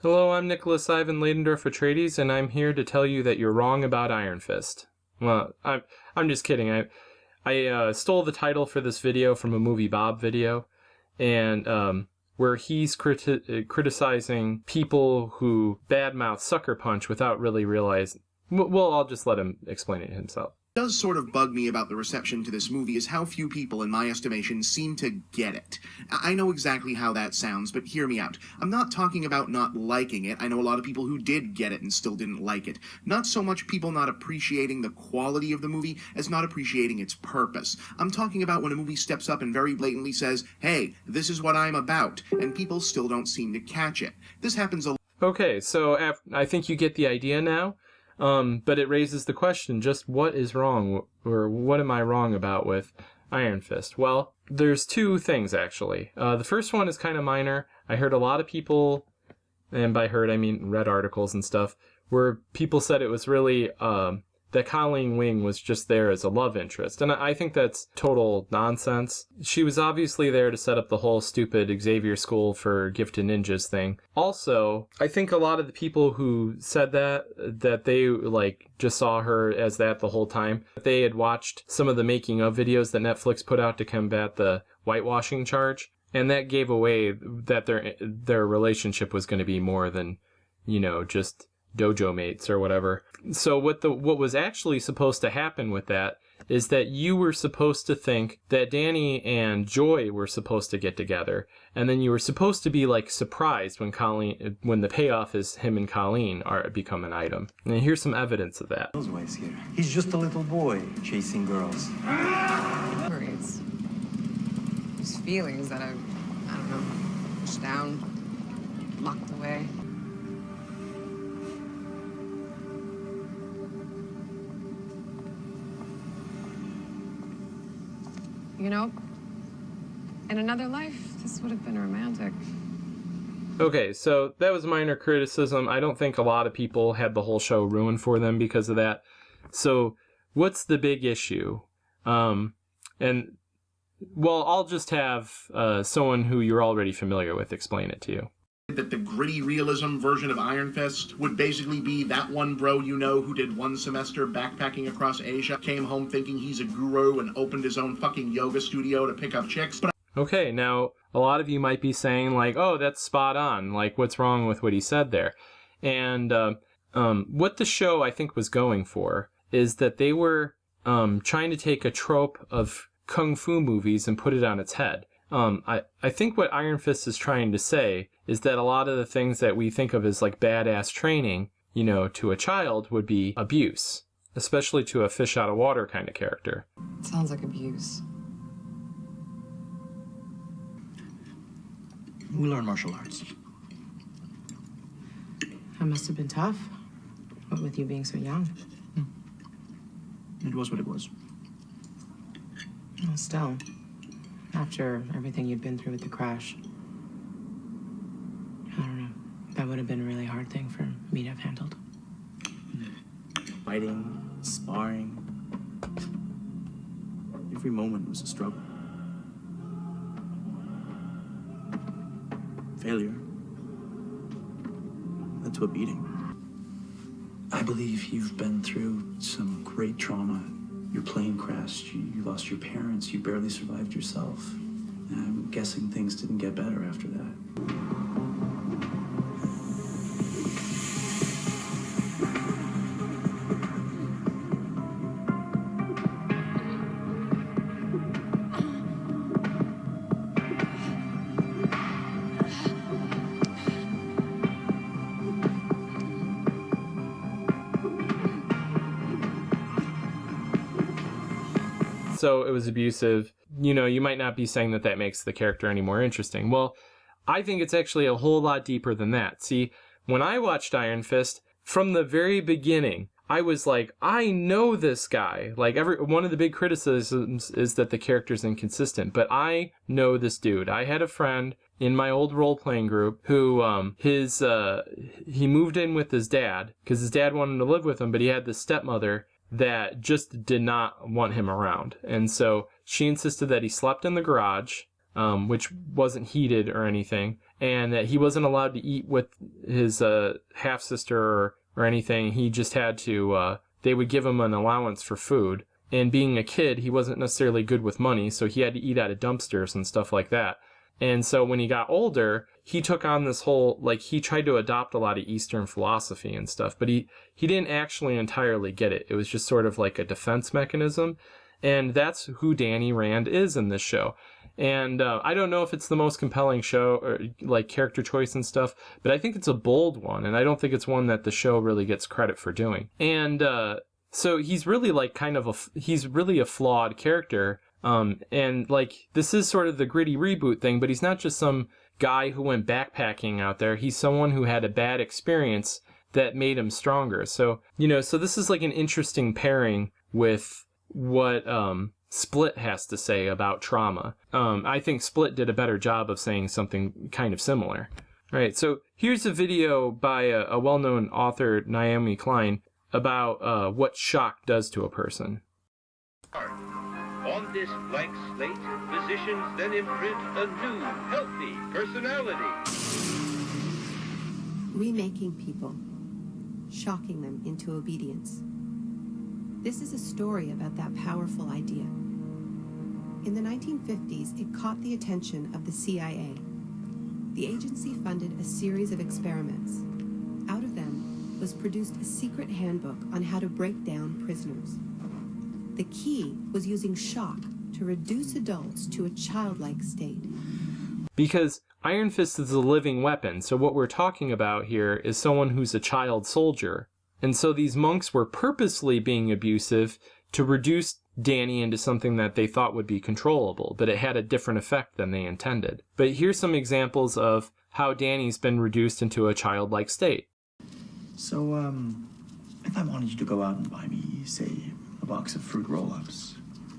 Hello, I'm Nicholas Ivan Ladendorf Atreides, and I'm here to tell you that you're wrong about Iron Fist. Well, I'm just kidding. I stole the title for this video from a Movie Bob video, and where he's criticizing people who badmouth Sucker Punch without really realizing. Well, I'll just let him explain it himself. What does sort of bug me about the reception to this movie is how few people, in my estimation, seem to get it. I know exactly how that sounds, but hear me out. I'm not talking about not liking it. I know a lot of people who did get it and still didn't like it. Not so much people not appreciating the quality of the movie as not appreciating its purpose. I'm talking about when a movie steps up and very blatantly says, hey, this is what I'm about, and people still don't seem to catch it. This happens a lot. Okay, so I think you get the idea now. But it raises the question, just what is wrong, or what am I wrong about with Iron Fist? Well, there's two things, actually. The first one is kind of minor. I heard a lot of people, and by heard I mean read articles and stuff, where people said it was really, that Colleen Wing was just there as a love interest. And I think that's total nonsense. She was obviously there to set up the whole stupid Xavier School for Gifted Ninjas thing. Also, I think a lot of the people who said that they just saw her as that the whole time. They had watched some of the making of videos that Netflix put out to combat the whitewashing charge. And that gave away that their relationship was going to be more than, just dojo mates or whatever. So what was actually supposed to happen with that is that you were supposed to think that Danny and Joy were supposed to get together, and then you were supposed to be surprised when the payoff is him and Colleen become an item. And here's some evidence of that. He's just a little boy chasing girls. Worries. There's feelings that I don't know, pushed down, locked away. You know, in another life, this would have been romantic. Okay, so that was minor criticism. I don't think a lot of people had the whole show ruined for them because of that. So what's the big issue? I'll just have someone who you're already familiar with explain it to you. That the gritty realism version of Iron Fist would basically be that one bro who did one semester backpacking across Asia, came home thinking he's a guru and opened his own fucking yoga studio to pick up chicks. Okay, now a lot of you might be saying oh, that's spot on. What's wrong with what he said there? And what the show I think was going for is that they were trying to take a trope of kung fu movies and put it on its head. I think what Iron Fist is trying to say is that a lot of the things that we think of as badass training, to a child would be abuse, especially to a fish out of water kind of character. Sounds like abuse. We learn martial arts. That must have been tough. What with you being so young? It was what it was. Well, still, after everything you'd been through with the crash, I don't know, that would have been a really hard thing for me to have handled. Fighting, sparring. Every moment was a struggle. Failure led to a beating. I believe you've been through some great trauma. Your plane crashed, you lost your parents, you barely survived yourself. And I'm guessing things didn't get better after that. So it was abusive. You might not be saying that makes the character any more interesting. Well, I think it's actually a whole lot deeper than that. See, when I watched Iron Fist, from the very beginning, I was I know this guy. One of the big criticisms is that the character's inconsistent, but I know this dude. I had a friend in my old role-playing group who, he moved in with his dad, because his dad wanted to live with him, but he had this stepmother that just did not want him around. And so she insisted that he slept in the garage, which wasn't heated or anything, and that he wasn't allowed to eat with his half-sister or anything. He just had to, they would give him an allowance for food. And being a kid, he wasn't necessarily good with money, so he had to eat out of dumpsters and stuff like that. And so when he got older, he took on this whole, like, he tried to adopt a lot of Eastern philosophy and stuff, but he didn't actually entirely get it. It was just sort of like a defense mechanism. And that's who Danny Rand is in this show. And I don't know if it's the most compelling show or like character choice and stuff, but I think it's a bold one, and I don't think it's one that the show really gets credit for doing. And so he's really like he's really a flawed character. And like this is sort of the gritty reboot thing, but he's not just some guy who went backpacking out there. He's someone who had a bad experience that made him stronger. So, so this is like an interesting pairing with what Split has to say about trauma. I think Split did a better job of saying something kind of similar. All right, so here's a video by a well-known author, Naomi Klein, about what shock does to a person. On this blank slate, physicians then imprint a new, healthy personality. Remaking people, shocking them into obedience. This is a story about that powerful idea. In the 1950s, it caught the attention of the CIA. The agency funded a series of experiments. Out of them was produced a secret handbook on how to break down prisoners. The key was using shock to reduce adults to a childlike state. Because Iron Fist is a living weapon, so what we're talking about here is someone who's a child soldier. And so these monks were purposely being abusive to reduce Danny into something that they thought would be controllable, but it had a different effect than they intended. But here's some examples of how Danny's been reduced into a childlike state. So, if I wanted you to go out and buy me, say, a box of fruit roll-ups,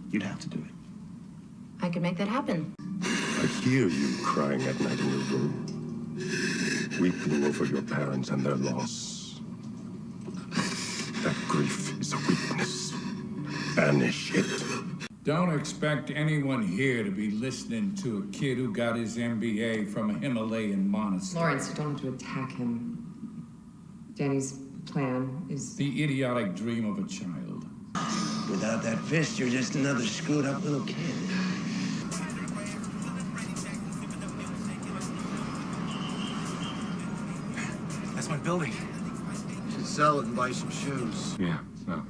you'd have to do it. I could make that happen. I hear you crying at night in your room, weeping over your parents and their loss. That grief is a weakness. Banish it. Don't expect anyone here to be listening to a kid who got his MBA from a Himalayan monastery. Lawrence, you don't have to attack him. Danny's plan is... The idiotic dream of a child. Without that fist, you're just another screwed up little kid. That's my building. You should sell it and buy some shoes. Yeah, well,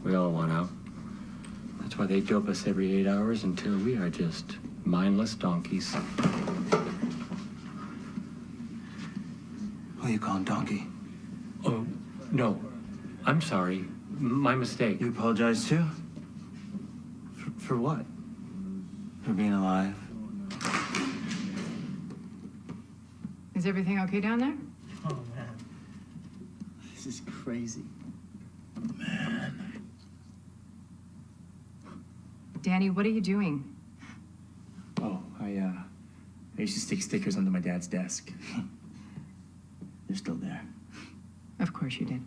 we all want out. That's why they dope us every 8 hours until we are just mindless donkeys. Who are you calling donkey? Oh, no. I'm sorry. My mistake. You apologize too? For what? For being alive. Is everything okay down there? Oh, man. This is crazy. Man. Danny, what are you doing? Oh, I used to stick stickers under my dad's desk. They're still there. Of course you did.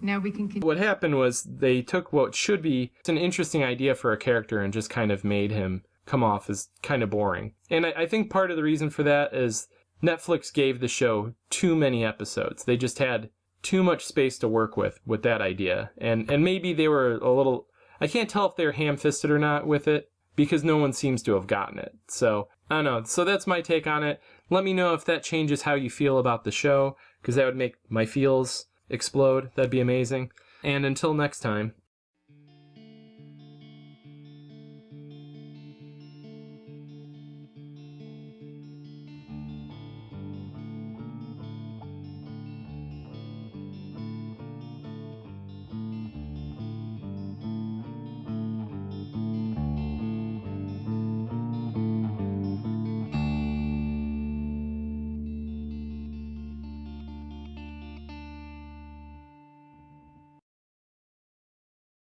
Now we can What happened was they took what should be an interesting idea for a character and just kind of made him come off as kind of boring. And I think part of the reason for that is Netflix gave the show too many episodes. They just had too much space to work with that idea. And maybe they were a little... I can't tell if they're ham-fisted or not with it because no one seems to have gotten it. So, I don't know. So that's my take on it. Let me know if that changes how you feel about the show because that would make my feels explode. That'd be amazing. And until next time,